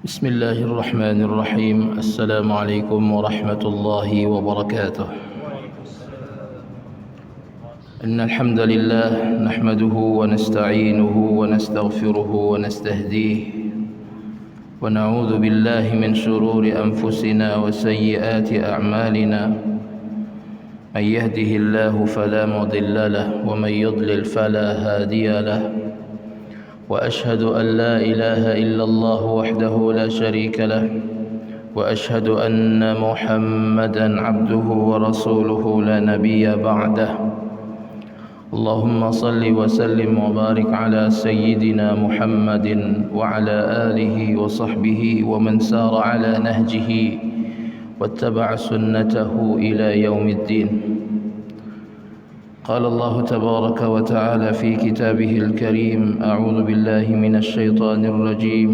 بسم الله الرحمن الرحيم. السلام عليكم ورحمة الله وبركاته. إن الحمد لله نحمده ونستعينه ونستغفره ونستهديه ونعوذ بالله من شرور أنفسنا وسيئات أعمالنا. من يهده الله فلا مضل له ومن يضلل فلا هادي له. وأشهد أن لا إله إلا الله وحده لا شريك له وأشهد أن محمدا عبده ورسوله لا نبي بعده. اللهم صل وسلم وبارك على سيدنا محمد وعلى آله وصحبه ومن سار على نهجه واتبع سنته إلى يوم الدين. قال الله تبارك وتعالى في كتابه الكريم: أعوذ بالله من الشيطان الرجيم.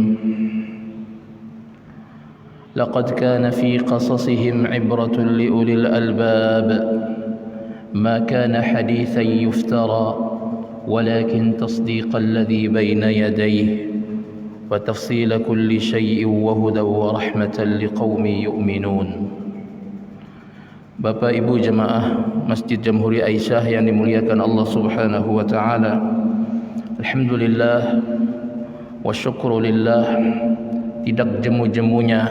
لقد كان في قصصهم عبرة لأولي الألباب ما كان حديثا يفترى ولكن تصديق الذي بين يديه وتفصيل كل شيء وهدى ورحمة لقوم يؤمنون. Bapak Ibu jemaah Masjid Jamhuri Aisyah yang dimuliakan Allah Subhanahu wa taala. Alhamdulillah wa syukrulillah, tidak jemu-jemunya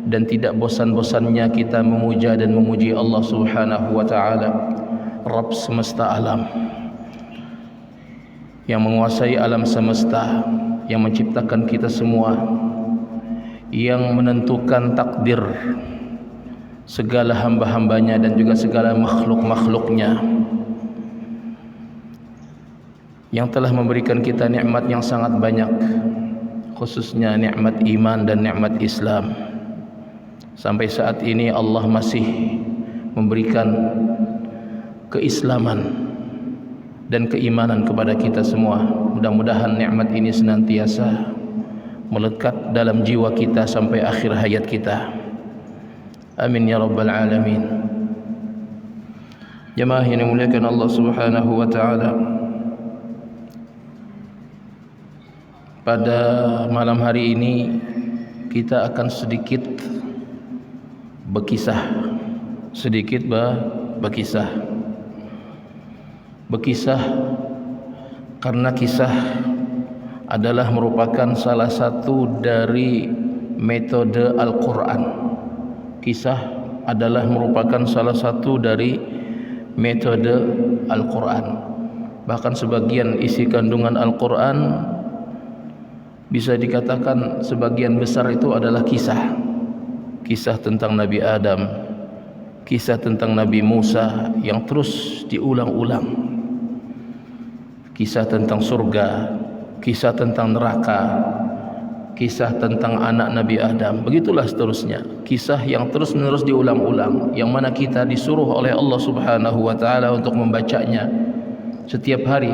dan tidak bosan-bosannya kita memuja dan memuji Allah Subhanahu wa taala, Rabb semesta alam, yang menguasai alam semesta, yang menciptakan kita semua, yang menentukan takdir segala hamba-hambanya dan juga segala makhluk-makhluknya, yang telah memberikan kita nikmat yang sangat banyak, khususnya nikmat iman dan nikmat Islam. Sampai saat ini Allah masih memberikan keislaman dan keimanan kepada kita semua. Mudah-mudahan nikmat ini senantiasa melekat dalam jiwa kita sampai akhir hayat kita. Amin ya rabbal alamin. Jemaah yang dimuliakan Allah Subhanahu wa taala, pada malam hari ini kita akan sedikit berkisah, berkisah karena kisah adalah merupakan salah satu dari metode Al-Quran. Kisah adalah merupakan salah satu dari metode Al-Quran. Bahkan sebagian isi kandungan Al-Quran bisa dikatakan sebagian besar itu adalah kisah. Kisah tentang Nabi Adam, kisah tentang Nabi Musa yang terus diulang-ulang, kisah tentang surga, kisah tentang neraka, kisah tentang anak Nabi Adam, begitulah seterusnya. Kisah yang terus-menerus diulang-ulang, yang mana kita disuruh oleh Allah Subhanahu wa taala untuk membacanya setiap hari,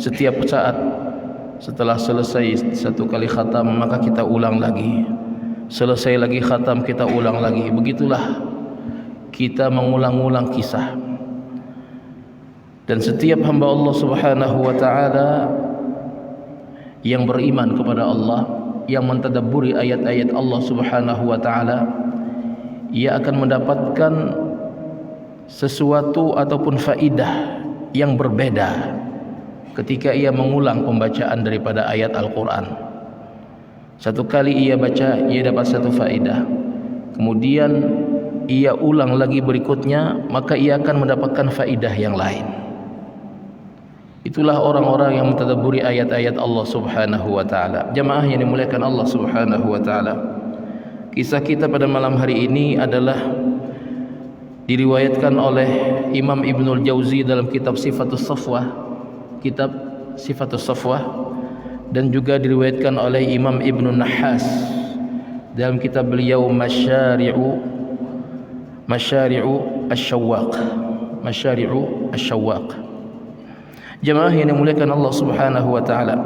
setiap saat. Setelah selesai satu kali khatam, maka kita ulang lagi. Selesai lagi khatam, kita ulang lagi. Begitulah kita mengulang-ulang kisah. Dan setiap hamba Allah Subhanahu wa taala yang beriman kepada Allah, yang mentadabburi ayat-ayat Allah Subhanahu wa taala, ia akan mendapatkan sesuatu ataupun faidah yang berbeda ketika ia mengulang pembacaan daripada ayat Al-Quran. Satu kali ia baca, ia dapat satu faidah. Kemudian ia ulang lagi berikutnya, maka ia akan mendapatkan faidah yang lain. Itulah orang-orang yang mentadabburi ayat-ayat Allah Subhanahu wa taala. Jemaah yang dimuliakan Allah Subhanahu wa taala, kisah kita pada malam hari ini adalah diriwayatkan oleh Imam Ibnul Jauzi dalam kitab Sifatus Safwah, dan juga diriwayatkan oleh Imam Ibnu Nahas dalam kitab beliau Masyari'u Asy-Syawwaq. Jemaah yang dimuliakan Allah Subhanahu wa taala,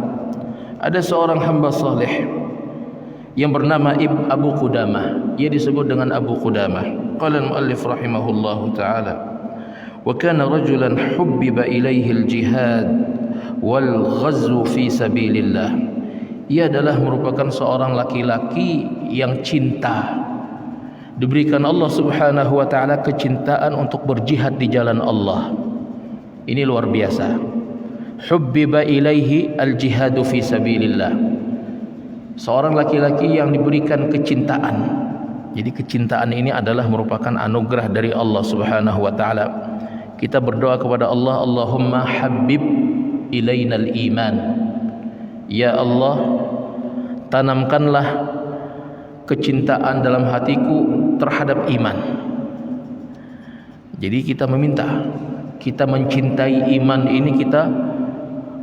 ada seorang hamba saleh yang bernama Abu Qudamah. Ia disebut dengan Abu Qudamah. Qala al-muallif rahimahullahu taala: "Wa kana rajulan hubbiba ilaihi al-jihad wal ghazwu fi sabilillah." Ia adalah merupakan seorang laki-laki yang cinta, diberikan Allah Subhanahu wa taala kecintaan untuk berjihad di jalan Allah. Ini luar biasa. Hubbiba ilaihi al-jihadu fi sabilillah. Seorang laki-laki yang diberikan kecintaan. Jadi kecintaan ini adalah merupakan anugerah dari Allah Subhanahu wa taala. Kita berdoa kepada Allah, Allahumma habbib ilainal iman. Ya Allah, tanamkanlah kecintaan dalam hatiku terhadap iman. Jadi kita meminta, kita mencintai iman ini, kita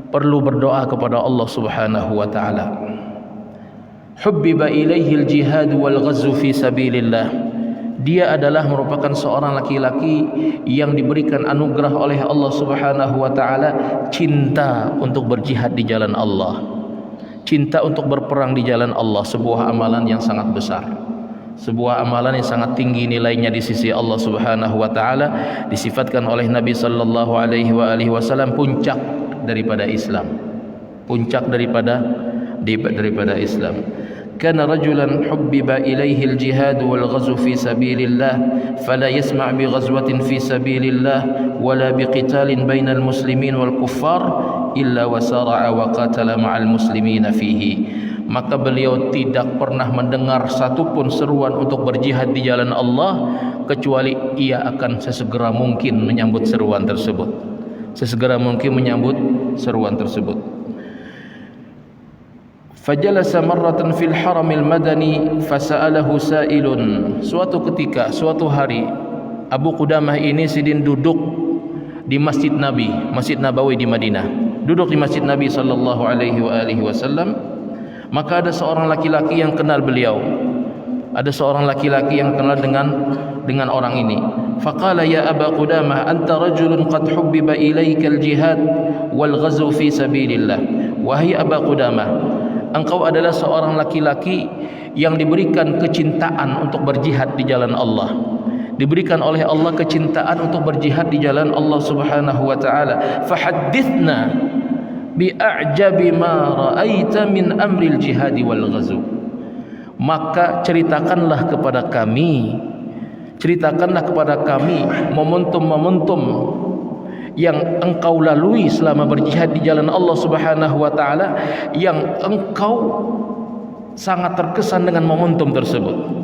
perlu berdoa kepada Allah Subhanahu wa taala. Hubbiba ilaihi al-jihad wal ghazw fi sabilillah. Dia adalah merupakan seorang laki-laki yang diberikan anugerah oleh Allah Subhanahu wa taala cinta untuk berjihad di jalan Allah. Cinta untuk berperang di jalan Allah, sebuah amalan yang sangat besar. Sebuah amalan yang sangat tinggi nilainya di sisi Allah Subhanahu wa taala, disifatkan oleh Nabi sallallahu alaihi wasallam puncak daripada Islam. Puncak daripada Islam. Kana rajulan hubbiba ilaihi al-jihad wal ghazw fi sabilillah fala yasma' bi ghazwatin fi sabilillah wala bi qitalin bainal muslimin wal kuffar illa wasara'a wa qatala ma'al muslimina fihi. Maka beliau tidak pernah mendengar satupun seruan untuk berjihad di jalan Allah kecuali ia akan sesegera mungkin menyambut seruan tersebut. Sesegera mungkin menyambut seruan tersebut. Fajalasa marratan fil haramil madani fasa'alahu sa'ilun. Suatu ketika, suatu hari, Abu Qudamah ini sidin duduk di Masjid Nabi, Masjid Nabawi di Madinah. Duduk di Masjid Nabi sallallahu alaihi wasallam. Maka ada seorang laki-laki yang kenal beliau. Ada seorang laki-laki yang kenal dengan orang ini. Faqala ya Aba Qudamah anta rajulun qad hubbiba ilaika al-jihad wal ghazw fi sabilillah. Wahai Aba Qudamah, engkau adalah seorang laki-laki yang diberikan kecintaan untuk berjihad di jalan Allah. Diberikan oleh Allah kecintaan untuk berjihad di jalan Allah Subhanahu wa taala. Fahaddithna bi a'jabi ma ra'aita min amril jihad wal ghazw. Maka ceritakanlah kepada kami momentum-momentum yang engkau lalui selama berjihad di jalan Allah Subhanahu wa taala, yang engkau sangat terkesan dengan momentum tersebut.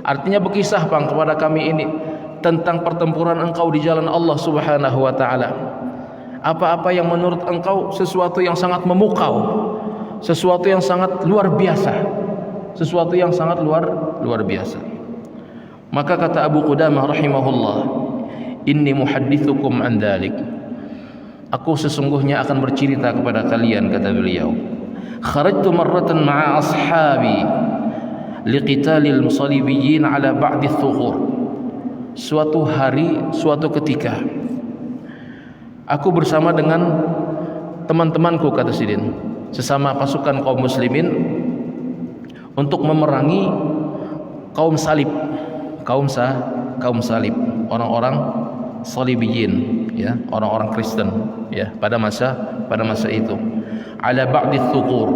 Artinya berkisah Bang kepada kami ini tentang pertempuran engkau di jalan Allah Subhanahu wa taala. Apa-apa yang menurut engkau sesuatu yang sangat memukau, sesuatu yang sangat luar biasa, sesuatu yang sangat luar biasa. Maka kata Abu Qudamah rahimahullah, inni muhaddithukum an dzalik. Aku sesungguhnya akan bercerita kepada kalian, kata beliau. Kharajtu marratan ma'a ashabi liqitalil musalibiyyin ala ba'di thughur. Suatu hari, suatu ketika, aku bersama dengan teman-temanku, kata Sidin, sesama pasukan kaum muslimin, untuk memerangi kaum salib, kaum salib, orang-orang salibiyin, ya, orang-orang Kristen, ya, pada masa itu. Ala ba'di thughur,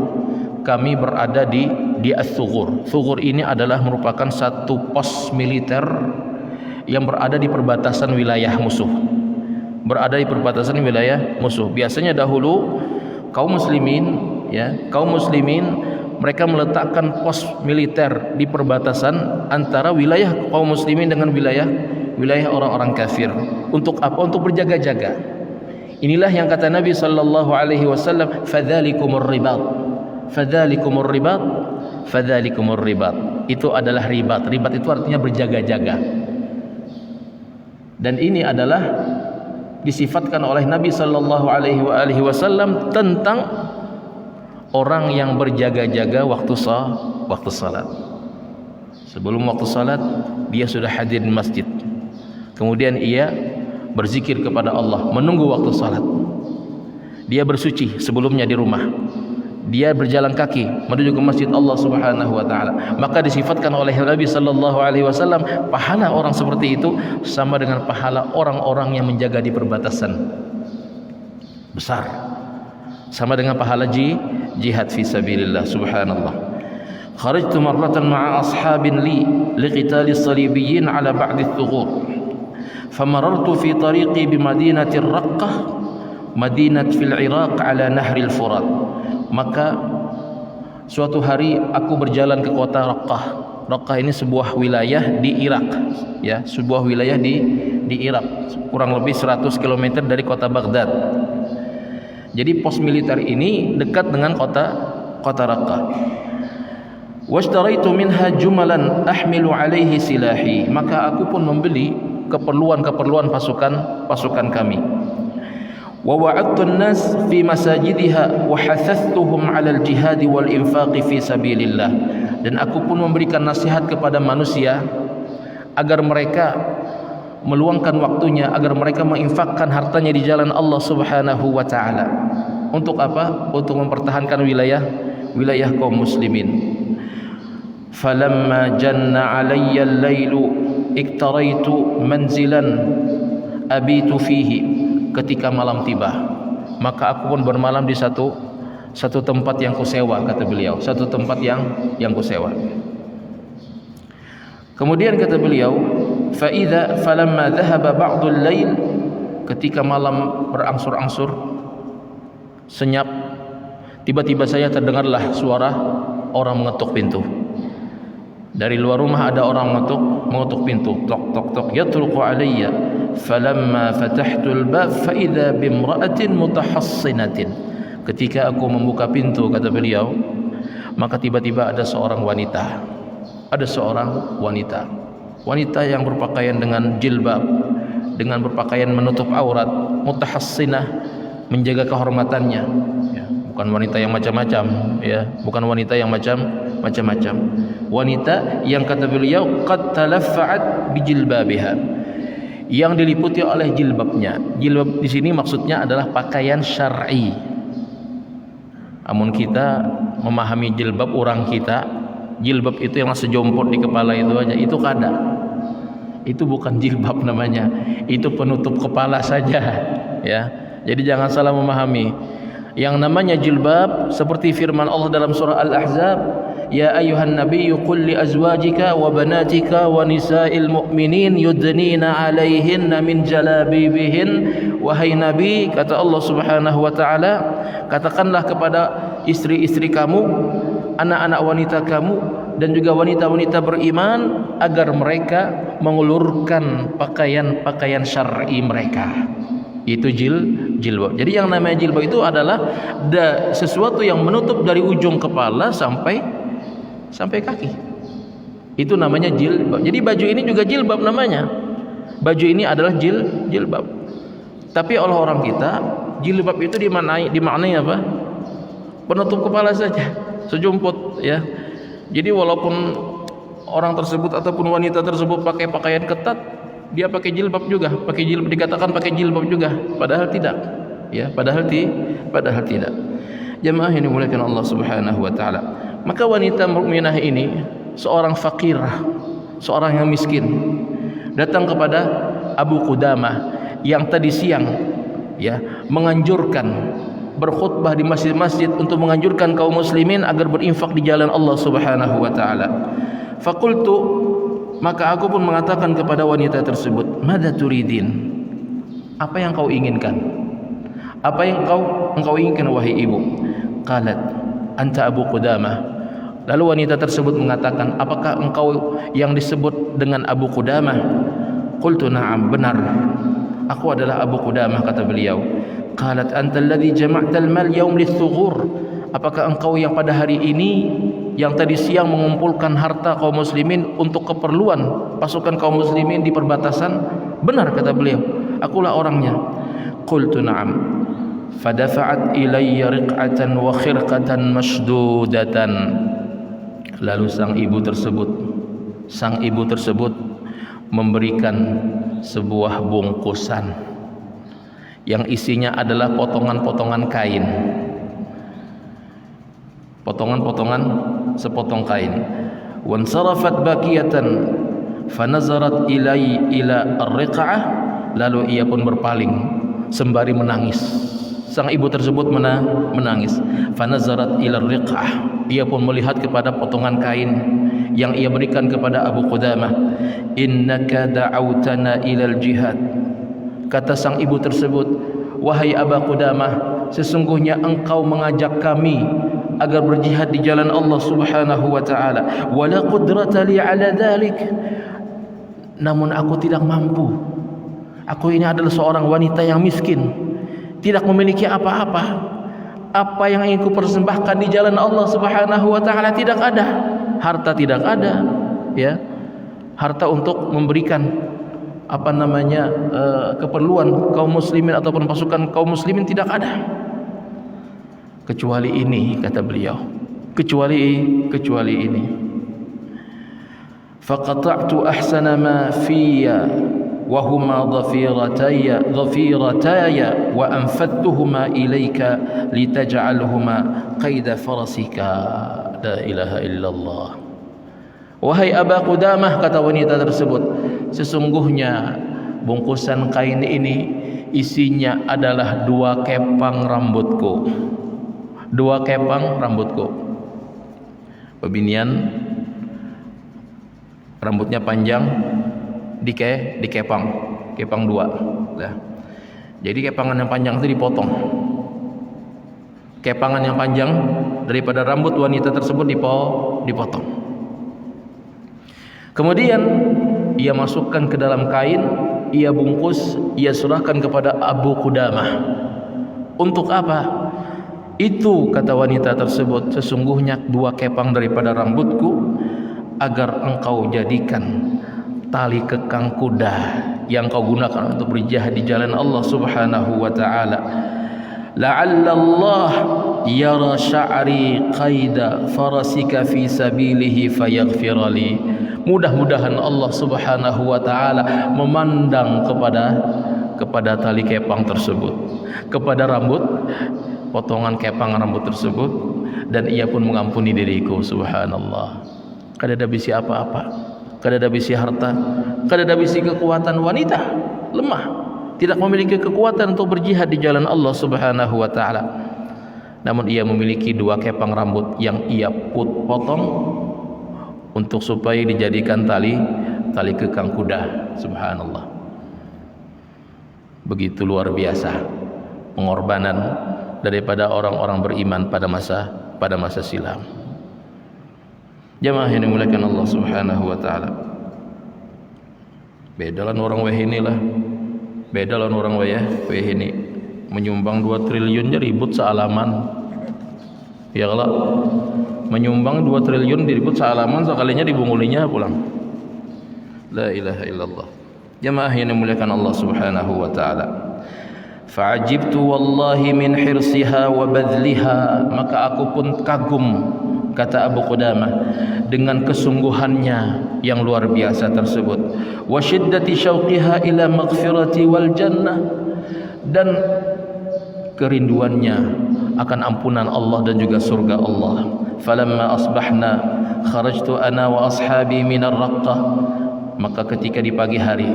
kami berada di Ats-Thughur. Thughur ini adalah merupakan satu pos militer yang berada di perbatasan wilayah musuh. Biasanya dahulu kaum muslimin mereka meletakkan pos militer di perbatasan antara wilayah kaum muslimin dengan wilayah orang-orang kafir. Untuk apa? Untuk berjaga-jaga. Inilah yang kata Nabi sallallahu alaihi wasallam, fadzalikumur ribat. Itu adalah ribat. Ribat itu artinya berjaga-jaga. Dan ini adalah disifatkan oleh Nabi sallallahu alaihi wasallam tentang orang yang berjaga-jaga waktu salat. Sebelum waktu salat dia sudah hadir di masjid. Kemudian ia berzikir kepada Allah menunggu waktu salat. Dia bersuci sebelumnya di rumah. Dia berjalan kaki menuju ke masjid Allah Subhanahu wa taala. Maka disifatkan oleh Nabi sallallahu alaihi wasallam, pahala orang seperti itu sama dengan pahala orang-orang yang menjaga di perbatasan. Besar. sama dengan pahala jihad fi sabilillah. Subhanallah. Kharajtu marratan ma'a ashabin liqitali salibiyyin ala ba'd ath-thughur. Famarartu fi tariqi bi madinati Raqqah, madinat fil Iraq ala nahri al-Furat. Maka suatu hari aku berjalan ke kota Raqqah. Raqqah ini sebuah wilayah di Irak, ya, sebuah wilayah di Irak, kurang lebih 100 km dari kota Baghdad. Jadi pos militer ini dekat dengan kota Raqqah. Washtaraitu minha jumalan ahmilu alaihi silahi. Maka aku pun membeli keperluan pasukan kami. Wa wa'adtu an-nas fi masajidiha wa hathathtuhum 'ala al-jihad wal infaq fi sabilillah. Dan aku pun memberikan nasihat kepada manusia agar mereka meluangkan waktunya, agar mereka menginfakkan hartanya di jalan Allah Subhanahu wa taala. Untuk apa? Untuk mempertahankan wilayah kaum muslimin. Falamma janna 'alayya al-lailu iktaraitu manzilan abitu fihi. Ketika malam tiba, maka aku pun bermalam di satu tempat yang kusewa, kata beliau, satu tempat yang kusewa. Kemudian kata beliau, falamma dhahaba ba'dul lail, ketika malam berangsur-angsur senyap, tiba-tiba saya terdengarlah suara orang mengetuk pintu. Dari luar rumah ada orang mengetuk pintu, tok tok tok, yatruqu alayya. Falamma fatahtul bab fa idza bimra'atin mutahassinatin. Ketika aku membuka pintu, kata beliau, maka tiba-tiba ada seorang wanita. Wanita yang berpakaian dengan jilbab, dengan berpakaian menutup aurat, mutahassinah, menjaga kehormatannya, ya, bukan wanita yang macam-macam, ya, bukan wanita yang macam-macam. Wanita yang kata beliau qad talaffa'at bijilbabiha, yang diliputi oleh jilbabnya. Jilbab di sini maksudnya adalah pakaian syar'i. Amun kita memahami jilbab, orang kita jilbab itu yang sejompor di kepala itu aja, itu kada. Itu bukan jilbab namanya, itu penutup kepala saja, ya. Jadi jangan salah memahami. Yang namanya jilbab seperti firman Allah dalam surah Al-Ahzab, ya ayuhan nabiyyu qul li azwajika wa banatika wa nisa'il mu'minin yudnina 'alaihinna min jalabibihin. Wahai nabi, kata Allah Subhanahu wa taala, katakanlah kepada istri-istri kamu, anak-anak wanita kamu, dan juga wanita-wanita beriman, agar mereka mengulurkan pakaian syar'i mereka. Itu jilbab. Jadi yang namanya jilbab itu adalah sesuatu yang menutup dari ujung kepala sampai kaki. Itu namanya jilbab. Jadi baju ini juga jilbab namanya. Baju ini adalah jilbab. Tapi oleh orang kita, jilbab itu dimaknai apa? Penutup kepala saja, sejumput, ya. Jadi walaupun orang tersebut ataupun wanita tersebut pakai pakaian ketat, dia pakai jilbab juga, dikatakan pakai jilbab juga, padahal tidak, ya, padahal tidak. Jemaah yang dimuliakan Allah Subhanahu wa taala. Maka wanita mukminah ini seorang fakirah, seorang yang miskin, datang kepada Abu Qudamah yang tadi siang, ya, menganjurkan, berkhutbah di masjid-masjid untuk menganjurkan kaum muslimin agar berinfak di jalan Allah Subhanahu wa taala. Faqultu, maka aku pun mengatakan kepada wanita tersebut, "Madza turidin?" Apa yang kau inginkan? Apa yang engkau inginkan wahai ibu? Qalat, "Anta Abu Qudamah." Lalu wanita tersebut mengatakan, "Apakah engkau yang disebut dengan Abu Qudamah?" Qultu, "Na'am, benar. Aku adalah Abu Qudamah," kata beliau. Qalat, "Anta alladhi jama'tal mal yawm lis-thughur." Apakah engkau yang pada hari ini, yang tadi siang mengumpulkan harta kaum muslimin untuk keperluan pasukan kaum muslimin di perbatasan? Benar, kata beliau, akulah orangnya. Qultu, "Na'am." Fadafa'at ilayya riq'atan wa khirqatan mashdudatan. Lalu sang ibu tersebut memberikan sebuah bungkusan yang isinya adalah potongan-potongan kain, potongan-potongan sepotong kain. Wansarafat bakiyatan fanazarat ila ar-riq'ah. Lalu ia pun berpaling sembari menangis. sang ibu tersebut menangis. Fanazarat ila riqah, ia pun melihat kepada potongan kain yang ia berikan kepada Abu Qudamah. Innaka da'autana ilal jihad, kata sang ibu tersebut, wahai Abu Qudamah, sesungguhnya engkau mengajak kami agar berjihad di jalan Allah Subhanahu wa taala. Wala qudrata li ala dhalik, namun aku tidak mampu. Aku ini adalah seorang wanita yang miskin, tidak memiliki apa-apa. Apa yang ingin ku persembahkan di jalan Allah Subhanahu wa taala tidak ada. Harta tidak ada, ya. Harta untuk memberikan keperluan kaum muslimin ataupun pasukan kaum muslimin tidak ada. Kecuali ini, kata beliau. Kecuali ini. Faqata'tu ahsana ma fiyya wa huma dhafirataya wa anfadtuhuma ilayka litaj'alhuma qaida farasika. La ilaha illallah. Wahai Abu Qudamah, kata wanita tersebut, sesungguhnya bungkusan kain ini isinya adalah 2 kepang rambutku. 2 kepang rambutku. Bebinian rambutnya panjang, dikepang 2. Nah, jadi kepangan yang panjang itu dipotong. Kepangan yang panjang daripada rambut wanita tersebut dipotong. Kemudian ia masukkan ke dalam kain, ia bungkus, ia serahkan kepada Abu Qudamah. Untuk apa? Itu, kata wanita tersebut, sesungguhnya 2 kepang daripada rambutku agar engkau jadikan tali kekang kuda yang kau gunakan untuk berjihad di jalan Allah Subhanahu wa taala. La'alla Allah yara sya'ri qaida farasika fi sabilihi fayaghfir li. Mudah-mudahan Allah Subhanahu wa taala memandang kepada tali kepang tersebut, kepada rambut, potongan kepang rambut tersebut, dan ia pun mengampuni diriku. Subhanallah. Kada ada bisi apa-apa, kada ada bisi harta, kada ada bisi kekuatan. Wanita lemah, tidak memiliki kekuatan untuk berjihad di jalan Allah Subhanahu wa taala. Namun ia memiliki 2 kepang rambut yang ia potong untuk supaya dijadikan tali kekang kuda. Subhanallah. Begitu luar biasa pengorbanan daripada orang-orang beriman pada masa silam. Jamaah yang dimuliakan Allah Subhanahu wa taala. Beda lan orang wehini lah. Beda lan orang wehini menyumbang 2 triliun je ribut sealaman. Ya kalau menyumbang 2 triliun diribut sealaman, sekalinya dibungulinya pulang. La ilaha illallah. Jamaah yang dimuliakan Allah Subhanahu wa taala. Fa'ajibtu wallahi min hirsiha wa badliha, maka aku pun kagum, kata Abu Qudamah, dengan kesungguhannya yang luar biasa tersebut. Wa shiddati syauqiha ila maghfirati wal jannah, dan kerinduannya akan ampunan Allah dan juga surga Allah. Falamma asbahna kharajtu ana wa ashabi minar raqqah, maka ketika di pagi hari,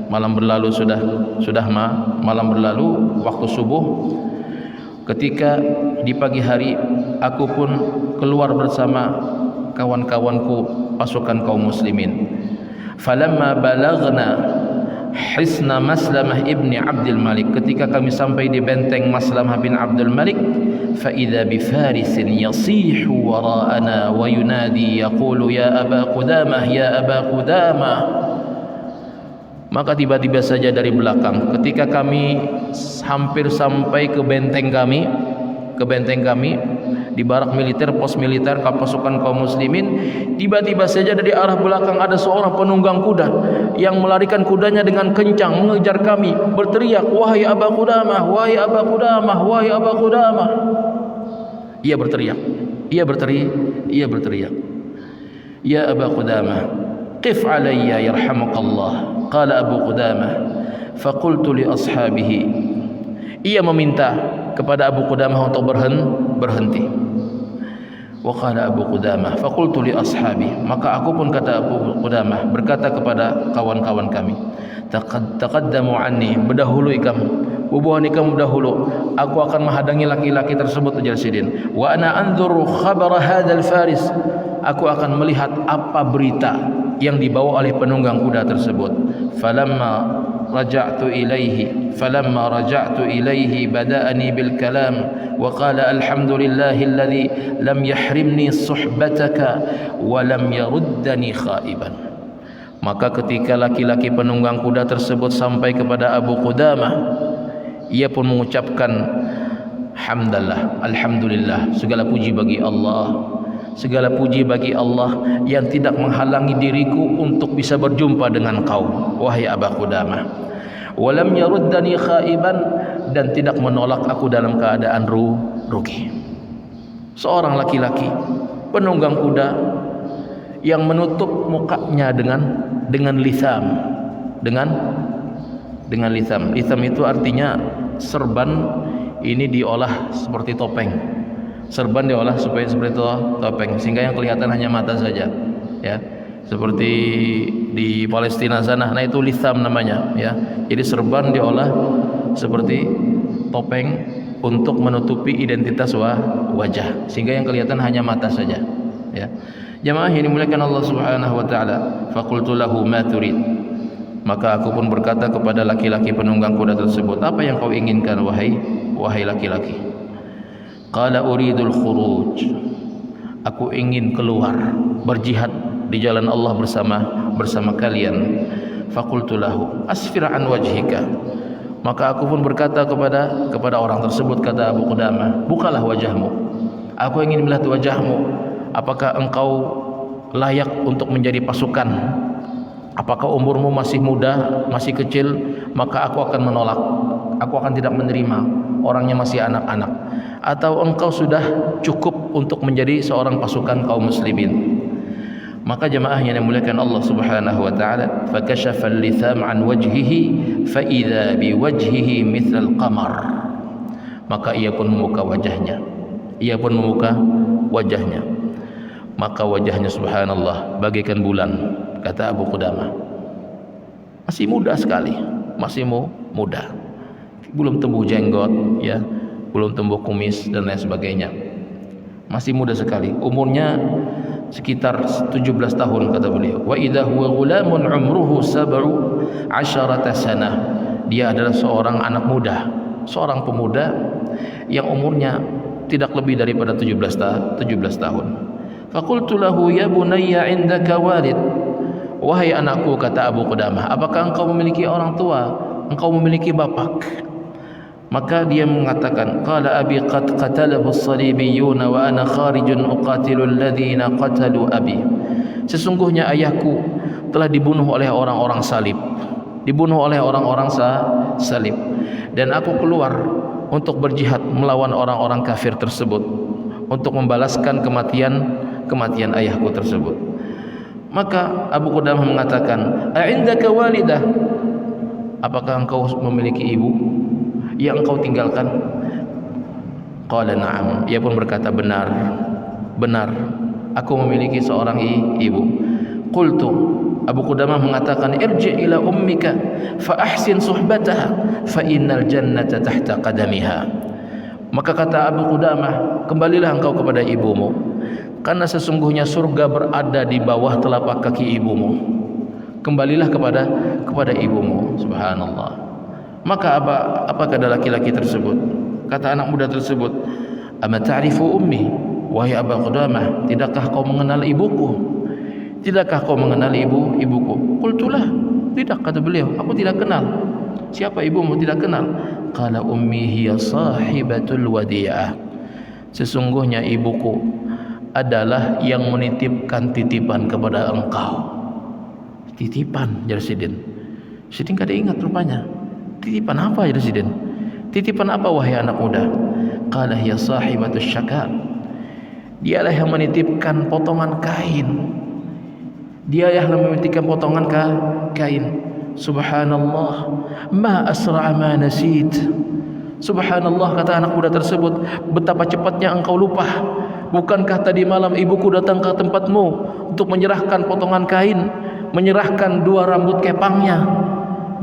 malam berlalu malam berlalu, waktu subuh, ketika di pagi hari aku pun keluar bersama kawan-kawanku pasukan kaum muslimin. Falamma balagna hisna Maslamah ibni Abdul Malik, ketika kami sampai di benteng Maslamah bin Abdul Malik, fa idza bi farisin yasihu wara'ana wa yunadi yaqulu ya Aba Qudamah, ya Aba Qudamah. Maka tiba-tiba saja dari belakang, ketika kami hampir sampai ke benteng kami di barak militer, pos militer pasukan kaum muslimin, tiba-tiba saja dari arah belakang ada seorang penunggang kuda yang melarikan kudanya dengan kencang mengejar kami, berteriak, wahai Abu Qudamah, wahai Abu Qudamah, wahai Abu Qudamah. Ia berteriak, ya Abu Qudamah, qif alayya yarhamukallah. Qala Abu Qudamah faqultu li ashabihi, ia meminta kepada Abu Qudamah untuk berhenti. Wa qala Abu Qudamah faqultu li ashabi, maka aku pun, kata Abu Qudamah, berkata kepada kawan-kawan kami, taqaddamu anni, hubungan kamu dahulu, aku akan menghadangi laki-laki tersebut, ujar Sidin. Wa ana anzuru khabar hadzal faris, aku akan melihat apa berita yang dibawa oleh penunggang kuda tersebut. Falamma raja'tu ilaihi bada'ani bil kalam wa qala alhamdulillahilladzi lam yahrimni suhbataka wa lam yaruddani khaiban. Maka ketika laki-laki penunggang kuda tersebut sampai kepada Abu Qudamah, ia pun mengucapkan hamdallah, alhamdulillah, segala puji bagi Allah, segala puji bagi Allah yang tidak menghalangi diriku untuk bisa berjumpa dengan kau, wahai Abu Qudamah. Walam yaruddani khaiban, dan tidak menolak aku dalam keadaan rugi. Seorang laki-laki penunggang kuda yang menutup mukanya dengan lisam, dengan lisam. Lisam itu artinya serban, ini diolah seperti topeng. Serban diolah supaya seperti topeng, sehingga yang kelihatan hanya mata saja, ya. Seperti di Palestina sana, nah itu lisam namanya, ya. Jadi serban diolah seperti topeng untuk menutupi identitas wajah, sehingga yang kelihatan hanya mata saja, ya. Jamaah yang dimuliakan Allah Subhanahu wa taala, faqultu lahu ma turid. Maka aku pun berkata kepada laki-laki penunggang kuda tersebut, apa yang kau inginkan wahai laki-laki? Qala uridul khuruj, aku ingin keluar berjihad di jalan Allah bersama kalian. Faqultu lahu asfir an wajhika. Maka aku pun berkata kepada orang tersebut, kata Abu Qudamah, bukalah wajahmu, aku ingin melihat wajahmu. Apakah engkau layak untuk menjadi pasukan? Apakah umurmu masih muda, masih kecil? Maka aku akan menolak, aku akan tidak menerima, orangnya masih anak-anak. Atau engkau sudah cukup untuk menjadi seorang pasukan kaum muslimin? Maka jemaah yang dimuliakan Allah Subhanahu wa taala, fakashafa al-litham an wajhihi fa idza bi wajhihi mithal qamar. Maka ia pun membuka wajahnya. Maka wajahnya subhanallah bagaikan bulan, kata Abu Qudamah. Masih muda sekali, masih muda. Belum tumbuh jenggot, ya, belum tumbuh kumis dan lain sebagainya. Masih muda sekali, umurnya sekitar 17 tahun, kata beliau. Wa idza huwa ghulamun umruhu 17 sanah. Dia adalah seorang anak muda, seorang pemuda yang umurnya tidak lebih daripada 17 tahun. Faqultu lahu ya bunayya indaka walid. Wahai anakku, kata Abu Qudamah, apakah engkau memiliki orang tua? Engkau memiliki bapak? Maka dia mengatakan, qala abi qad qatalahu as-salibiyyun wa ana kharijun uqatilu alladhina qatalu abi. Sesungguhnya ayahku telah dibunuh oleh orang-orang salib, salib, dan aku keluar untuk berjihad melawan orang-orang kafir tersebut, untuk membalaskan kematian ayahku tersebut. Maka Abu Qudamah mengatakan, a'indaka walidah? Apakah engkau memiliki ibu yang engkau tinggalkan? Qala na'am. Ia pun berkata, benar, aku memiliki seorang ibu. Qultu, Abu Qudamah mengatakan, irji' ila ummika fa ahsin suhbataha fa innal jannata tahta qadamiha. Maka kata Abu Qudamah, kembalilah engkau kepada ibumu, karena sesungguhnya surga berada di bawah telapak kaki ibumu. Kembalilah kepada ibumu. Subhanallah. Maka apa kata laki-laki tersebut? Kata anak muda tersebut, ama ta'rifu ummi? Wahai Abu Qudamah, tidakkah kau mengenal ibuku? Tidakkah kau mengenal ibuku? Qultulah, tidak, kata beliau, aku tidak kenal. Siapa ibumu? Tidak kenal. Qala ummi hiya sahibatul wadi'ah. Sesungguhnya ibuku adalah yang menitipkan titipan kepada engkau. Titipan, jar Sidin. Sidin kada ingat rupanya. Titipan apa, jar Sidin? Titipan apa wahai anak muda? Qala hiya sahibatus syaka. Dialah yang menitipkan potongan kain. Dia yang menitipkan potongan kain. Subhanallah, ma asra'a ma nasit. Subhanallah, kata anak muda tersebut, betapa cepatnya engkau lupa. Bukankah tadi malam ibuku datang ke tempatmu untuk menyerahkan potongan kain, menyerahkan 2 rambut kepangnya?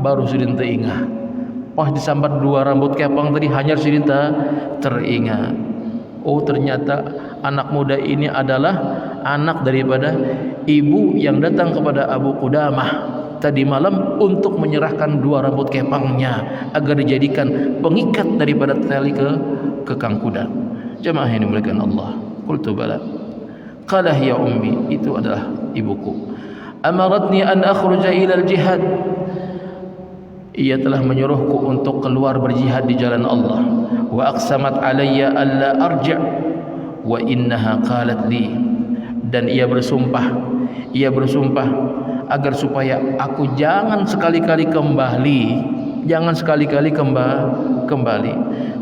Baru Sidin teringat, Wah, disambar 2 rambut kepang tadi hanya cerita teringat. Oh, ternyata anak muda ini adalah anak daripada ibu yang datang kepada Abu Qudamah tadi malam untuk menyerahkan 2 rambut kepangnya agar dijadikan pengikat daripada tali ke kang kuda. Jemaah yang dimuliakan Allah. Qultu bala. Qala ya ummi, itu adalah ibuku. Amaratni an akhruja ila al-jihad. Ia telah menyuruhku untuk keluar berjihad di jalan Allah. Wa aqsamat alayya alla arji' wa innaha qalat li. Dan ia bersumpah agar supaya aku jangan sekali-kali kembali, kembali.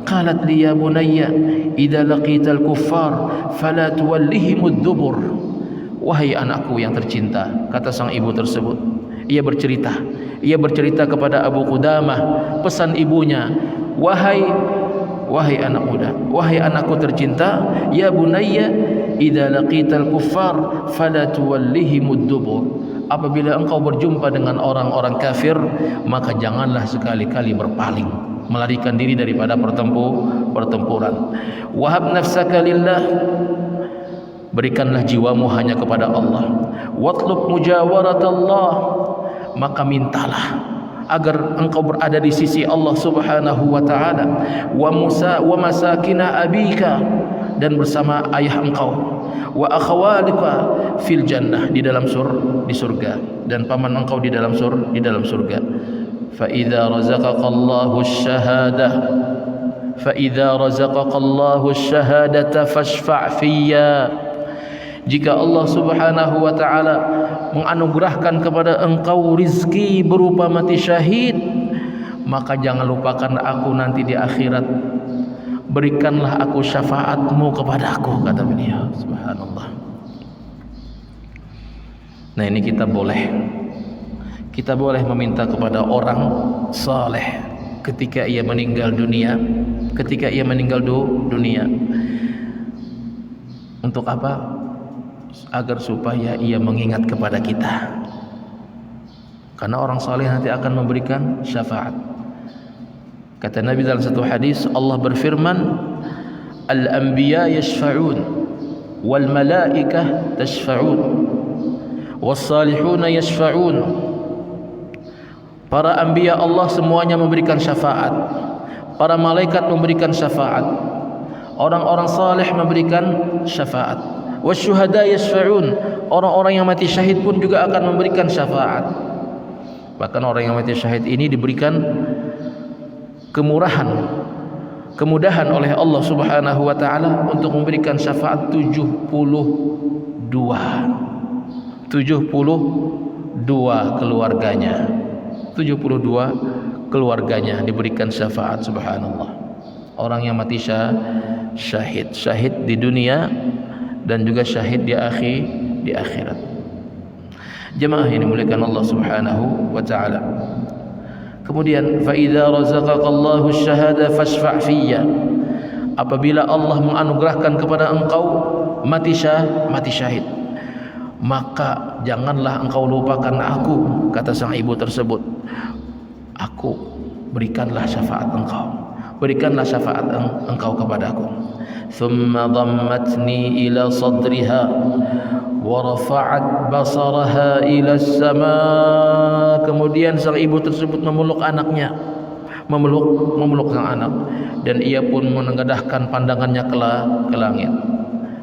Qalat li ya bunayya idza laqital kuffar fala tuwallihimud dubur. Wahai anakku yang tercinta, kata sang ibu tersebut, ia bercerita kepada Abu Qudamah, pesan ibunya, wahai anak muda, wahai anakku tercinta, ya bunayya idza laqital kuffar fala tuwallihimud dubur. Apabila engkau berjumpa dengan orang-orang kafir, maka janganlah sekali-kali berpaling, melarikan diri daripada pertempuran. Wahab nafsaka lillah, berikanlah jiwamu hanya kepada Allah. Watlub mujawaratallah, maka mintalah agar engkau berada di sisi Allah Subhanahu wa taala. Wa masakina abika, dan bersama ayah engkau. Wa akhawalika fil jannah, di surga, dan paman engkau di dalam surga. Fa idza razaqaqallahu asy-syahadata fashfa' fiyya. Jika Allah Subhanahu wa taala menganugerahkan kepada engkau rizki berupa mati syahid, maka jangan lupakan aku nanti di akhirat. Berikanlah aku syafaatmu kepada aku, kata beliau. Subhanallah. Nah, ini kita boleh meminta kepada orang saleh ketika ia meninggal dunia. Untuk apa? Agar supaya ia mengingat kepada kita. Karena orang saleh nanti akan memberikan syafaat. Kata Nabi dalam satu hadis, Allah berfirman, al-anbiya yashfa'un wal malaikah tashfa'un was salihuna yashfa'un. Para anbiya Allah semuanya memberikan syafaat, para malaikat memberikan syafaat, orang-orang saleh memberikan syafaat. Wasyuhada yashfa'un, orang-orang yang mati syahid pun juga akan memberikan syafaat. Bahkan orang yang mati syahid ini diberikan kemudahan oleh Allah Subhanahu wa taala untuk memberikan syafaat 72 keluarganya. 72 keluarganya diberikan syafaat. Subhanallah. Orang yang mati syahid di dunia dan juga syahid di akhirat. Jemaah yang dimuliakan Allah Subhanahu wa taala. Kemudian fa idza razaqaqallahu asy-syahada fashfa' fiyya. Apabila Allah menganugerahkan kepada engkau mati syahid, maka janganlah engkau lupakan aku, kata sang ibu tersebut. Aku berikanlah syafaat engkau kepadaku. Thumma dhammatni ila sadriha wa rafa'at basaraha ila as-sama. Kemudian sang ibu tersebut memeluk anaknya, memeluk sang anak, dan ia pun menengadahkan pandangannya ke langit.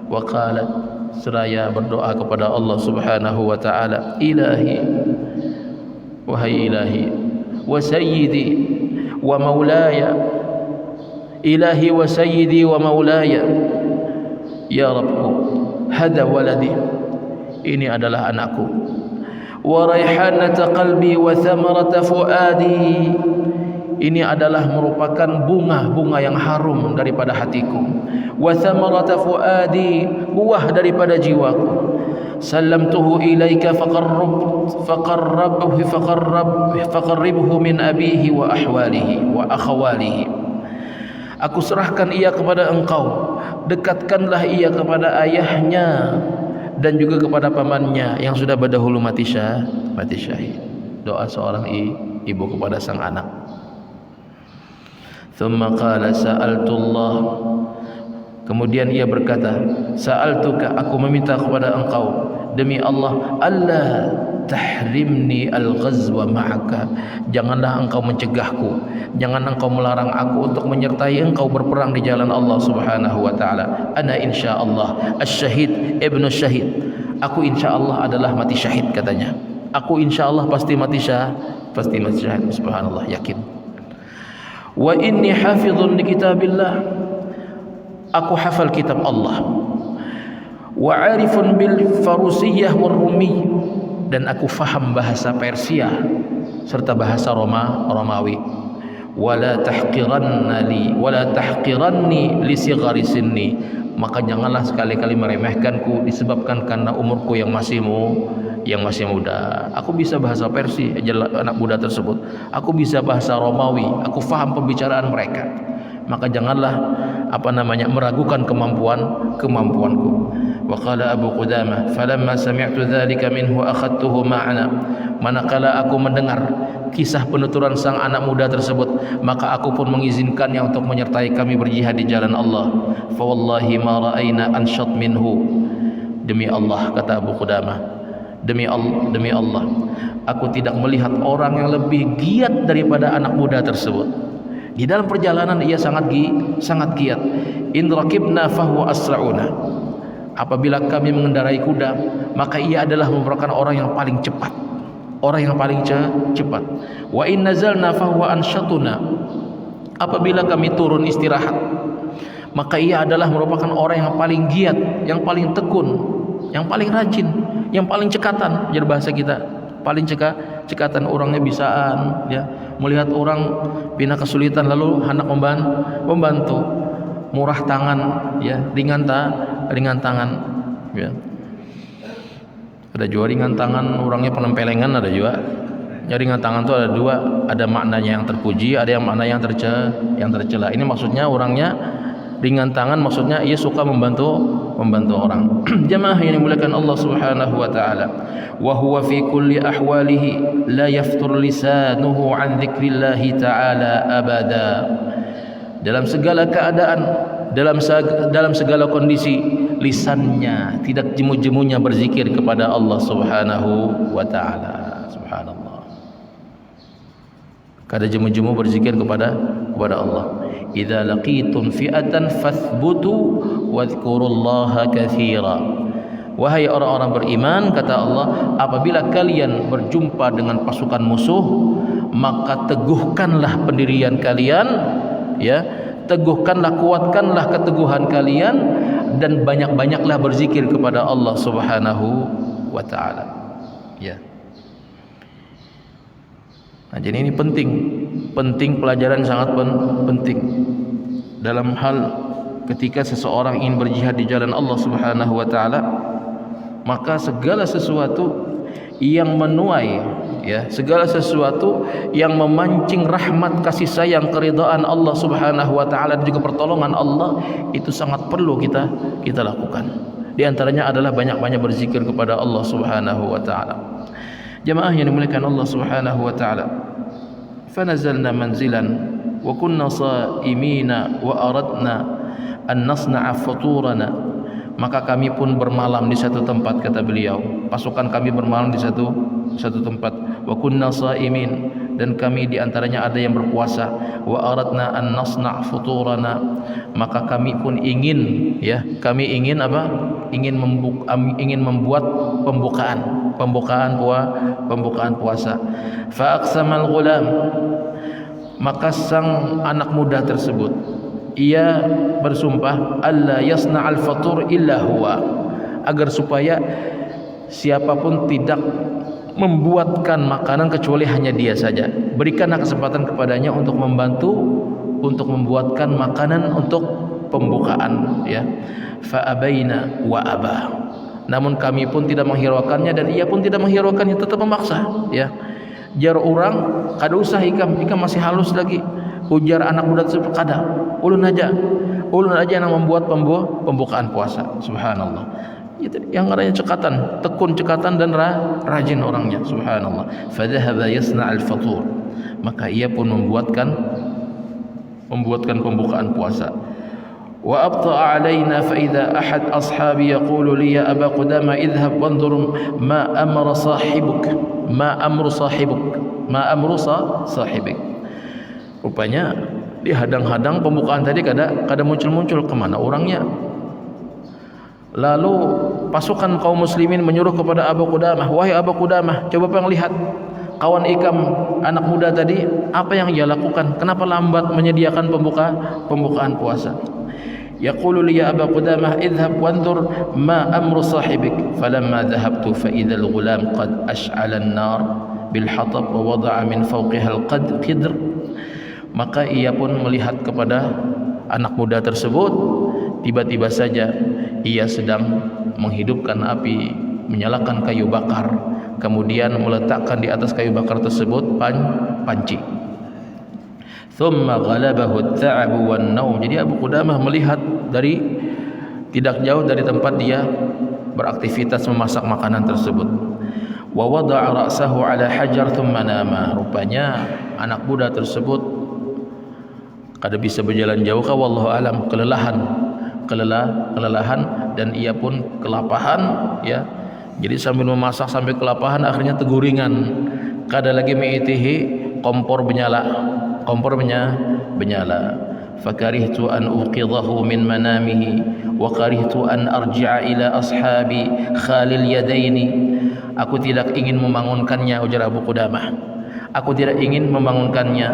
Wa qalat, seraya berdoa kepada Allah Subhanahu wa taala, ilahi, wahai ilahi, wa sayyidi wa maulaya, ilahi wa sayyidi wa maulaya, ya Rabbku, hada waladi, ini adalah anakku, wa raihanata qalbi wa thamarata fuadi, ini adalah merupakan bunga yang harum daripada hatiku, wa thamarata fuadi, buah daripada jiwaku. Sallamtuhu ilaika faqarribhu min abihi wa ahwalihi wa akhawalihi. Aku serahkan ia kepada engkau, dekatkanlah ia kepada ayahnya dan juga kepada pamannya yang sudah berdahulu mati syahid. Doa seorang ibu kepada sang anak. Thumma qala sa'altullah. Kemudian ia berkata, sa'altuka, aku meminta kepada engkau demi Allah, Allah tahrimni al-ghazwa ma'aka, janganlah engkau mencegahku, jangan engkau melarang aku untuk menyertai engkau berperang di jalan Allah Subhanahu wa taala. Ana insyaallah asy-syahid ibnu syahid, aku insyaallah adalah mati syahid katanya. Aku insyaallah pasti mati syahid, subhanallah, yakin. Wa inni hafizun li kitabillah, aku hafal kitab Allah. Wa arifun bil farusiyah war rumi, dan aku faham bahasa Persia serta bahasa Romawi. Wala tahqiranni li sighari sinni, maka janganlah sekali-kali meremehkanku disebabkan karena umurku yang masih muda. Aku bisa bahasa Persia, anak muda tersebut. Aku bisa bahasa Romawi, aku faham pembicaraan mereka. Maka janganlah meragukan kemampuanku. Wa qala Abu Qudamah, falamma sami'tu dzalika minhu akhadtuhu ma'ana, manakala aku mendengar kisah penuturan sang anak muda tersebut, maka aku pun mengizinkannya untuk menyertai kami berjihad di jalan Allah. Fa wallahi ma ra'ayna ansyat minhu, demi Allah, kata Abu Qudamah, demi Allah, aku tidak melihat orang yang lebih giat daripada anak muda tersebut. Di dalam perjalanan ia sangat giat. In raqibna fahuwa asra'una, apabila kami mengendarai kuda, maka ia adalah merupakan orang yang paling cepat. Wa in nazalna fahuwa ansyatuna, apabila kami turun istirahat, maka ia adalah merupakan orang yang paling giat, yang paling tekun, yang paling rajin, yang paling cekatan. Jadi bahasa kita paling cekatan, orangnya bisaan, ya, melihat orang bina kesulitan lalu hendak membantu, murah tangan, ya, ringan tangan, ya. Ada juga ringan tangan orangnya penempelengan, ada juga. Ya, ringan tangan itu ada dua, ada maknanya yang terpuji, ada yang makna yang tercela. Ini maksudnya orangnya ringan tangan, maksudnya ia suka membantu orang. Jamaah yang dimuliakan Allah Subhanahu wa taala. Wa huwa fi kulli ahwalihi la yaftur lisanuhu an dzikrillah taala abada. Dalam segala keadaan, dalam segala kondisi, lisannya tidak jemu-jemunya berzikir kepada Allah Subhanahu wa taala. Subhanallah. Kada jemu-jemu berzikir kepada Allah. Idza laqitum fi'atan fathbutu wadhkurullaha katsira. Wahai orang-orang beriman, kata Allah, apabila kalian berjumpa dengan pasukan musuh, maka teguhkanlah pendirian kalian, ya, teguhkanlah, kuatkanlah keteguhan kalian, dan banyak-banyaklah berzikir kepada Allah Subhanahu wa taala. Ya. Nah, jadi ini penting pelajaran, sangat penting dalam hal ketika seseorang ingin berjihad di jalan Allah Subhanahu wa taala, maka segala sesuatu yang menuai, ya, segala sesuatu yang memancing rahmat, kasih sayang, keridhaan Allah Subhanahu wa taala dan juga pertolongan Allah, itu sangat perlu kita lakukan. Di antaranya adalah banyak-banyak berzikir kepada Allah Subhanahu wa taala. Jamaah yang dimuliakan Allah Subhanahu wa taala. Fanazalna manzilan wa kunna sha'imina wa aradna an nasna'a futurana. Maka kami pun bermalam di satu tempat, kata beliau. Pasukan kami bermalam di satu tempat. Wa kunna sha'imin, dan kami di antaranya ada yang berpuasa. Wa aradna an nasna' futurana, maka kami pun ingin, ya, kami ingin apa? Ingin membuat pembukaan puasa. Fa aqsamal ghulam, maka sang anak muda tersebut ia bersumpah, alla yasna'al fatur illa huwa, agar supaya siapapun tidak membuatkan makanan kecuali hanya dia saja. Berikanlah kesempatan kepadanya untuk membantu untuk membuatkan makanan untuk pembukaan, ya. Fa abaina wa aba, namun kami pun tidak menghiraukannya dan ia pun tidak menghiraukannya, tetap memaksa, ya. Jar orang kada usah ikam masih halus lagi. Ujar anak muda tersebut, kada, ulun aja yang membuat pembukaan puasa. Subhanallah. Yang adanya tekun cekatan dan rajin orangnya. Subhanallah. Fadhahaba yasna'al fatur, maka ia pun membuatkan membuatkan pembukaan puasa. Wa abta'a alaina fa idza ahad ashabi yaqulu li ya Aba Qudamah idhhab wanzur ma amara sahibuk ma amru sahibik. Rupanya dihadang-hadang pembukaan tadi kada muncul-muncul kemana orangnya. Lalu pasukan kaum muslimin menyuruh kepada Abu Qudamah, wahai Abu Qudamah, coba pang lihat kawan ikam anak muda tadi apa yang ia lakukan, kenapa lambat menyediakan pembukaan puasa. Yaqulu li ya Aba Qudamah idhhab wanzur ma amru sahibik. Falamma dhahabtu fa idza al-ghulam qad ash'ala an-nar bil hatab wa wada'a min fawqiha al-qidr. Maka ia pun melihat kepada anak muda tersebut, tiba-tiba saja ia sedang menghidupkan api, menyalakan kayu bakar, kemudian meletakkan di atas kayu bakar tersebut panci. Thumma ghalabahu at-ta'ab wan-naum. Jadi Abu Qudamah melihat dari tidak jauh dari tempat dia beraktivitas memasak makanan tersebut. Wa wada'a ra'sahu 'ala hajar thumma nama. Rupanya anak muda tersebut kada bisa berjalan jauh, wallahu alam, kelelahan dan ia pun kelapahan ya. Jadi sambil memasak sampai kelapahan, akhirnya teguringan. Kada lagi meitihi kompor menyala. Fakarihtu an uqidhahu min manamihi wa karihtu an arji'a ila ashabi khalil yadaini. Aku tidak ingin membangunkannya, ujar Abu Qudamah. Aku tidak ingin membangunkannya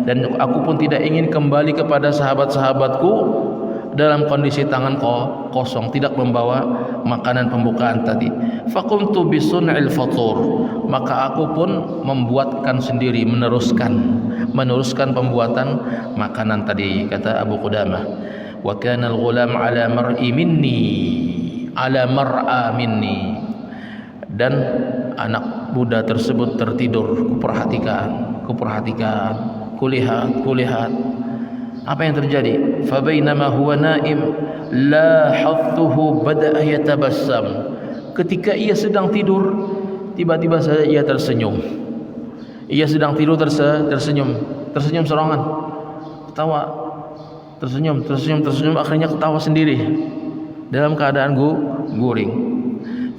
dan aku pun tidak ingin kembali kepada sahabat-sahabatku dalam kondisi tangan kosong, tidak membawa makanan pembukaan tadi. Faqumtu bisun'il fatur. Maka aku pun membuatkan sendiri, meneruskan pembuatan makanan tadi, kata Abu Qudamah. Wa kana al-ghulam ala mar'a minni. Dan anak muda tersebut tertidur. Kuperhatikan, kulihat. Apa yang terjadi? Fa bainama huwa naim la hadduhu bada'a yatabassam. Ketika ia sedang tidur, tiba-tiba saja ia tersenyum. Ia sedang tidur tersenyum serangan. Ketawa. Tersenyum, akhirnya ketawa sendiri dalam keadaan guring.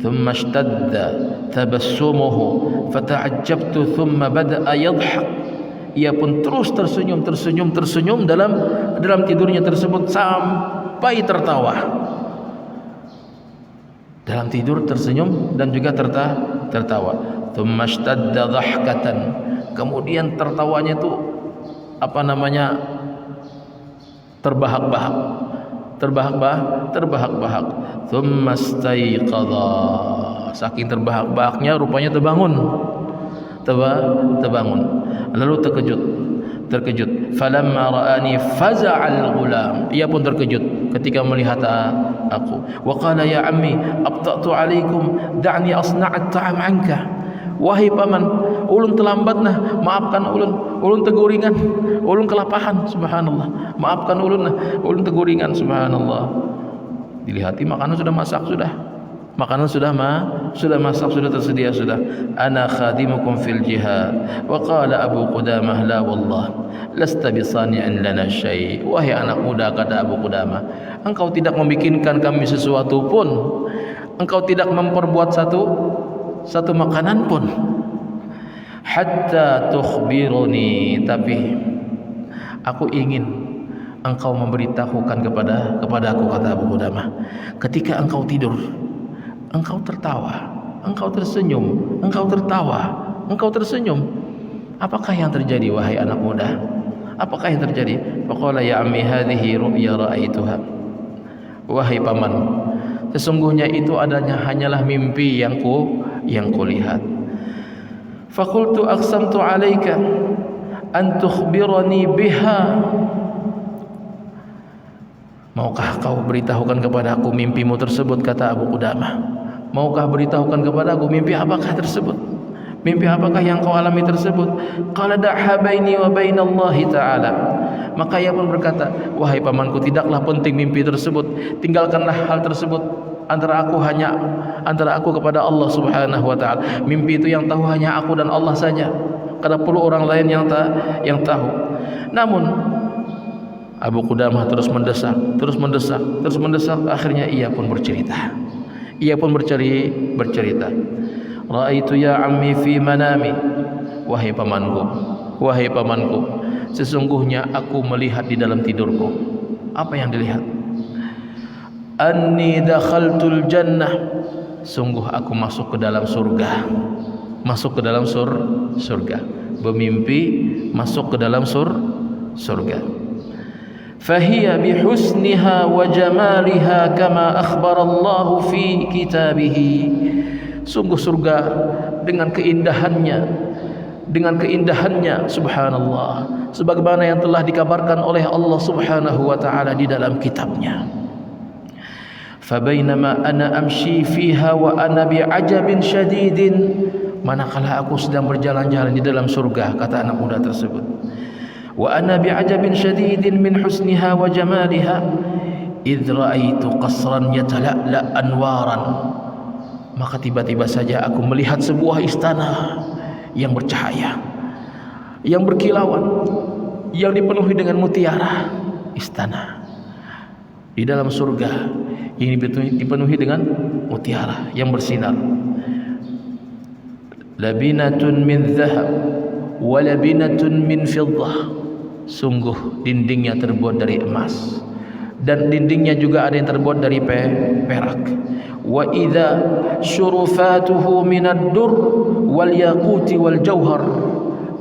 Thumma ishtadda tabassumuhu fata'ajjabtu thumma bada'a yadhhak. Ia pun terus tersenyum dalam tidurnya tersebut sampai tertawa. Dalam tidur tersenyum dan juga tertawa. Thumma ishtadda dhahkatan. Kemudian tertawanya itu terbahak-bahak. Thumma istayqadha. Saking terbahak-bahaknya rupanya terbangun. Lalu terkejut. Falamma ra'ani faza'al ghulam. Ia pun terkejut ketika melihat aku. Wa qala ya ammi abta'tu alaikum da'ni asna'at ta'am anka. Wahai paman, ulun terlambat nah, maafkan ulun teguringan, ulun kelapahan, subhanallah. Maafkan ulun teguringan, subhanallah. Dilihati makanan sudah masak sudah. Makanan sudah masak, sudah tersedia sudah. Ana khadimukum fil jihad. Wa qala Abu Qudamah la wallah lasta bisani'an lana syai'. Wahai anak muda, kata Abu Qudamah, engkau tidak membikinkan kami sesuatu pun. Engkau tidak memperbuat satu makanan pun. Hatta tukhbiruni, tapi aku ingin engkau memberitahukan kepada aku, kata Abu Qudamah. Ketika engkau tidur, engkau tertawa, engkau tersenyum, engkau tertawa, engkau tersenyum. Apakah yang terjadi wahai anak muda? Apakah yang terjadi? Faqala ya ammi hadhihi ru'ya ra'aituha. Wahai paman, sesungguhnya itu hanyalah mimpi yang kulihat. Faqultu aqsamtu 'alaika an tukhbirani biha. Maukah kau beritahukan kepada aku mimpimu tersebut, kata Abu Qudamah. Maukah beritahukan kepada aku mimpi apakah tersebut? Mimpi apakah yang kau alami tersebut? Qala da'ha baini wa bainallahi ta'ala. Maka ia pun berkata, wahai pamanku, tidaklah penting mimpi tersebut. Tinggalkanlah hal tersebut antara aku kepada Allah Subhanahu wa taala. Mimpi itu yang tahu hanya aku dan Allah saja. Kada perlu orang lain yang tahu. Namun Abu Qudamah terus mendesak, akhirnya ia pun bercerita. Ra'aitu ya ammi fi manami, wahai pamanku, sesungguhnya aku melihat di dalam tidurku. Apa yang dilihat? Anni dakhaltul jannah, sungguh aku masuk ke dalam surga. Bermimpi masuk ke dalam surga. Fahiya bihusniha wa jamaliha kama akhbarallahu fi kitabihi. Sungguh surga dengan keindahannya subhanallah, sebagaimana yang telah dikabarkan oleh Allah Subhanahu wa taala di dalam kitabnya. Fabainama ana amshi fiha wa ana bi'ajabin syadidin, manakala aku sedang berjalan-jalan di dalam surga, kata anak muda tersebut, wa ana bi'ajabin syadidin min husniha wa jamaliha idh ra'aitu qasran yatala'la anwaran, maka tiba-tiba saja aku melihat sebuah istana yang bercahaya, yang berkilauan, yang dipenuhi dengan mutiara. Istana di dalam surga ini dipenuhi dengan mutiara yang bersinar. Labinatun min dhahab wa labinatun min fiddah, sungguh dindingnya terbuat dari emas dan dindingnya juga ada yang terbuat dari perak. Wa idza syurufatuhu minad dur wal yaquti wal jauhar,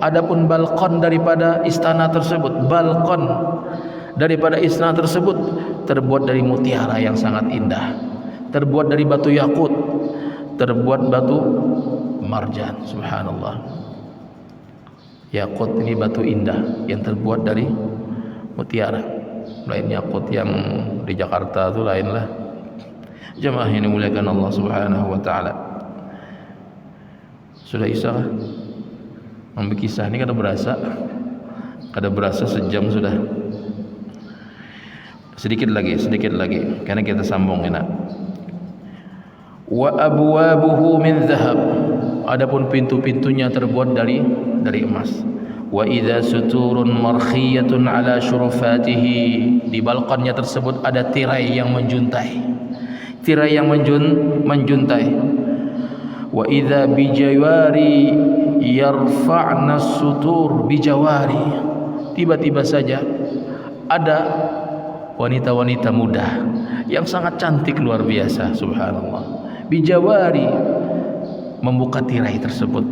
adapun balkon daripada istana tersebut, terbuat dari mutiara yang sangat indah, terbuat dari batu yakut, terbuat batu marjan. Subhanallah, yakut ini batu indah yang terbuat dari mutiara. Lain yakut yang di Jakarta itu lain lah. Jemaah yang dimuliakan Allah Subhanahu wa taala. Sudah isya kah? Ambil kisah ini kada berasa sejam sudah. Sedikit lagi karena kita sambung enak. Wa abwabuhu min dhahab, adapun pintu-pintunya terbuat dari emas. Wa idza suturun markhiyatun ala syurufatihi, di balkonnya tersebut ada tirai yang menjuntai. Wa idza bijawari yarfa'na sutur bijawari, tiba-tiba saja ada wanita-wanita muda yang sangat cantik luar biasa, subhanallah. Bijawari, membuka tirai tersebut.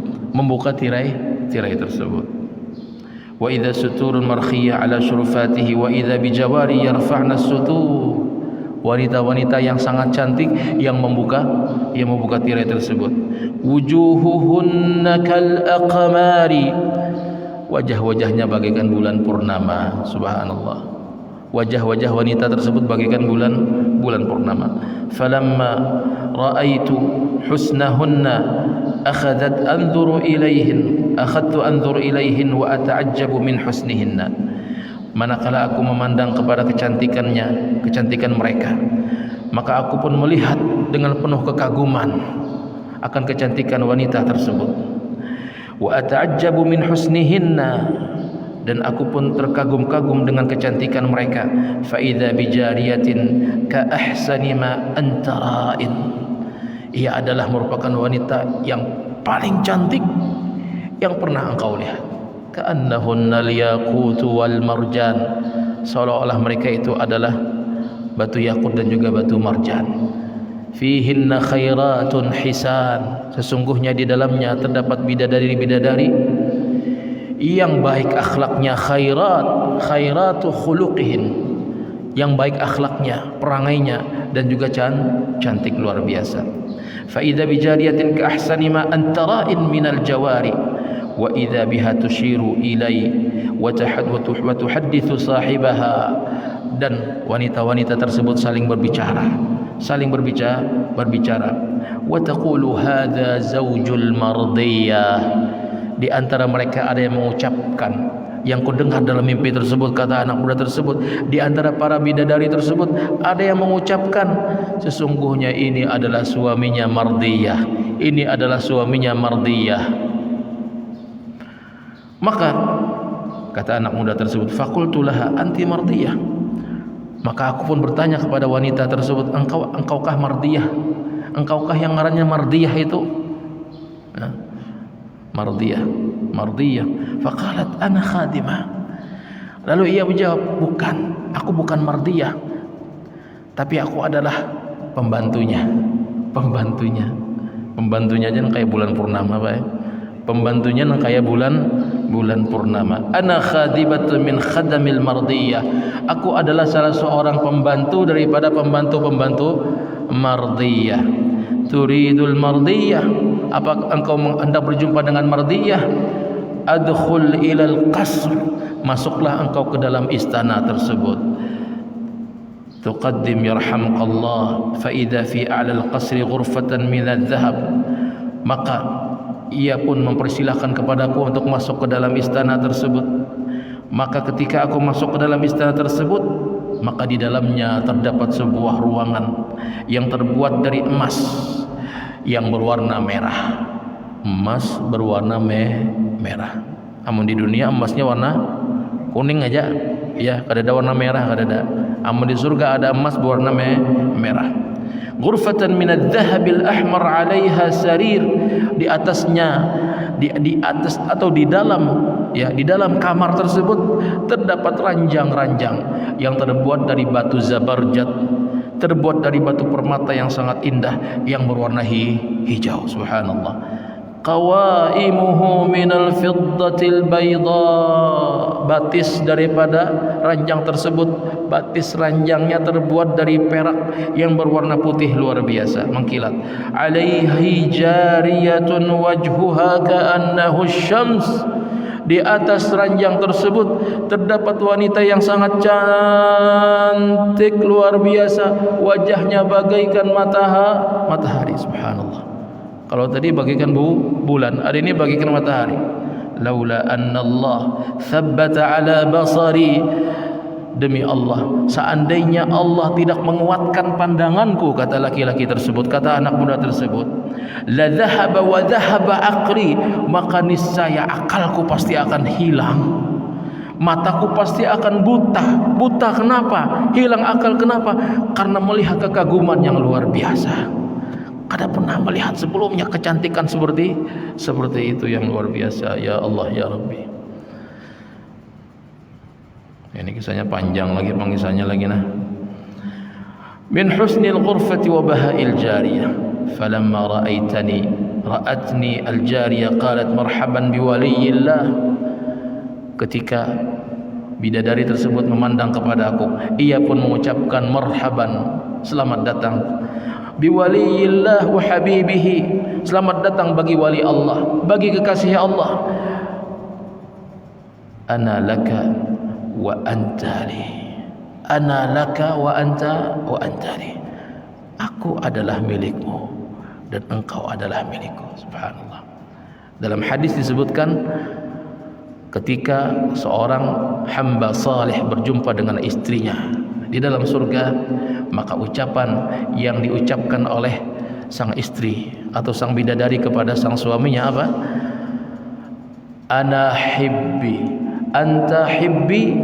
Wa idza suturun markhiyah ala syurufatihi wa idza bijawari yarfa'na sutur, wanita-wanita yang sangat cantik yang membuka tirai tersebut. Wujuhuhunna kal aqmari, wajah-wajahnya bagaikan bulan purnama, subhanallah. Wajah-wajah wanita tersebut bagaikan bulan purnama. Falamma ra'aitu husnahunna akhadtu anzuru ilaihin wa ata'ajjabu min husnihinna, manakala aku memandang kepada kecantikan mereka, maka aku pun melihat dengan penuh kekaguman akan kecantikan wanita tersebut. Wa ata'ajjabu min husnihinna, dan aku pun terkagum-kagum dengan kecantikan mereka. Fa idza bijariyatin ka ahsani ma anta ra'in, ia adalah merupakan wanita yang paling cantik yang pernah engkau lihat. Ka'annahunna al-yaqutu wal marjan, seolah-olah mereka itu adalah batu yakut dan juga batu marjan. Fihinna khairatun hisan, sesungguhnya di dalamnya terdapat bidadari-bidadari yang baik akhlaknya. Khairatu khuluqihin, yang baik akhlaknya, perangainya, dan juga cantik luar biasa. Fa idza bijariyatin ka ahsani ma anta ra'in minal jawari wa idza biha tushiru ilai wa tuhaddithu sahibaha, dan wanita-wanita tersebut saling berbicara. Wa taqulu hadza zaujul mardiyah, di antara mereka ada yang mengucapkan, yang kudengar dalam mimpi tersebut, kata anak muda tersebut, di antara para bidadari tersebut ada yang mengucapkan, sesungguhnya ini adalah suaminya Mardiyah. Maka Kata anak muda tersebut, faqultu laha anti mardiyah. Maka aku pun bertanya kepada wanita tersebut, engkaukah mardiyah? Engkaukah yang ngarannya mardiyah itu? Mardiyah. Faqalat ana khadimah. Lalu ia menjawab, bukan, aku bukan mardiyah, tapi aku adalah pembantunya aja kayak bulan purnama, Pak. Pembantunya kayak bulan purnama. Ana khadibatun min khadamil mardiyah. Aku adalah salah seorang pembantu daripada pembantu mardiyah. Turidul mardiyah, apa engkau hendak berjumpa dengan mardiyah? Adkhul ilal qasr, masuklah engkau ke dalam istana tersebut. Tuqaddim yarhamukallah fa idza fi a'la al-qasri ghurfatan min adh-dhahab. Maka ia pun mempersilahkan kepadaku untuk masuk ke dalam istana tersebut. Maka ketika aku masuk ke dalam istana tersebut, maka di dalamnya terdapat sebuah ruangan yang terbuat dari emas yang berwarna merah. Emas berwarna merah. Amun di dunia emasnya warna kuning aja, ya, kada ada warna merah, kada ada. Amun di surga ada emas berwarna merah. Ghurfatan min adh-dhahabil ahmar 'alaiha sarir. Di atasnya, di atas atau di dalam, ya, di dalam kamar tersebut terdapat ranjang-ranjang yang terbuat dari batu zabarjat, terbuat dari batu permata yang sangat indah yang berwarna hijau. Subhanallah. Qawaimuhu minal fiddatil bayda. Batis daripada ranjang tersebut, batis ranjangnya terbuat dari perak yang berwarna putih luar biasa, mengkilat. Alaihi jariyatun wajhuha ka'annahu syams. Di atas ranjang tersebut terdapat wanita yang sangat cantik luar biasa, wajahnya bagaikan matahari. Subhanallah. Kalau tadi bagaikan bulan, hari ini bagaikan matahari. Laula anna Allah thabbata ala basari, demi Allah, seandainya Allah tidak menguatkan pandanganku, kata laki-laki tersebut, kata anak muda tersebut, la dhahaba wa dhahaba aqli, maka niscaya akalku pasti akan hilang, mataku pasti akan buta. Kenapa? Hilang akal kenapa? Karena melihat kekaguman yang luar biasa. Kada pernah melihat sebelumnya kecantikan seperti itu yang luar biasa. Ya Allah, ya Rabbi. Ini kisahnya panjang lagi, pengisahnya lagi nah. Min husnil ghurfati wa baha'il jariyah, falamma ra'atni al-jariyah qalat marhaban biwaliyillah. Ketika bidadari tersebut memandang kepada aku, ia pun mengucapkan marhaban, selamat datang, biwaliyillah wa habibihi, selamat datang bagi wali Allah, bagi kekasih Allah. Ana laka wa anta li, ana laka wa anta li, aku adalah milikmu dan engkau adalah milikku. Subhanallah. Dalam hadis disebutkan, ketika seorang hamba saleh berjumpa dengan istrinya di dalam surga, maka ucapan yang diucapkan oleh sang istri atau sang bidadari kepada sang suaminya apa? Ana hibbi, anta hibbi,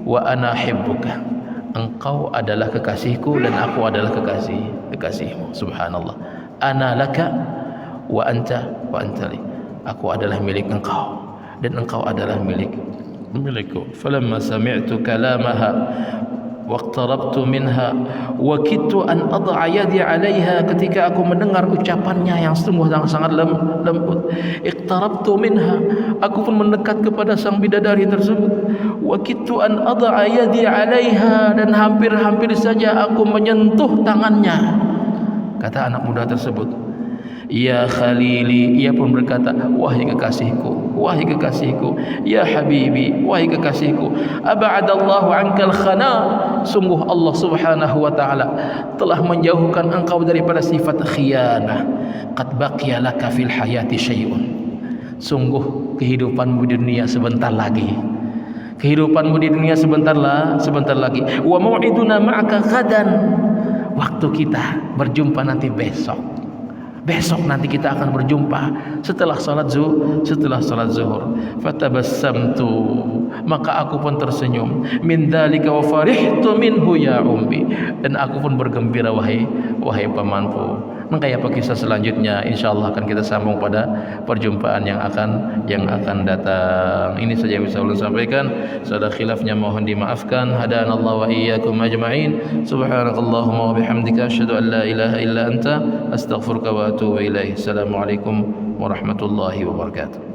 wa ana hibbuka. Engkau adalah kekasihku dan aku adalah kekasihmu. Subhanallah. Ana laka wa anta li. Aku adalah milik engkau dan engkau adalah milikku. Falamma sami'tu kalamaha waqtarabtu minha wa kittu an ad'a yadi 'alayha, ketika aku mendengar ucapannya yang sungguh sangat lembut, iqtarabtu minha, aku pun mendekat kepada sang bidadari tersebut, wa kittu an ad'a yadi 'alayha, dan hampir saja aku menyentuh tangannya. Kata anak muda tersebut, ya khalili, ia pun berkata, wahai kekasihku, ya habibi, wahai kekasihku, ab'adallahu ankal khana, sungguh Allah subhanahu wa ta'ala telah menjauhkan engkau daripada sifat khianah. Qad baqiya laka fil hayati syai'un, sungguh kehidupanmu di dunia sebentar lagi, sebentar lagi. Wa mau'iduna ma'aka ghadan, waktu kita berjumpa nanti besok. Besok nanti kita akan berjumpa setelah salat zuhur. Fatabassamtu, maka aku pun tersenyum. Min dzalika wa farihtu minhu ya ummi, dan aku pun bergembira wahai pamanku. Maka apa kisah selanjutnya insyaallah akan kita sambung pada perjumpaan yang akan datang. Ini saja yang bisa ulun sampaikan. Ada khilafnya mohon dimaafkan. Hadanallahu wa iyyakum ajma'in. Subhanakallahumma wa bihamdika asyhadu an la ilaha illa anta astaghfiruka wa atubu ilaik. Assalamualaikum warahmatullahi wabarakatuh.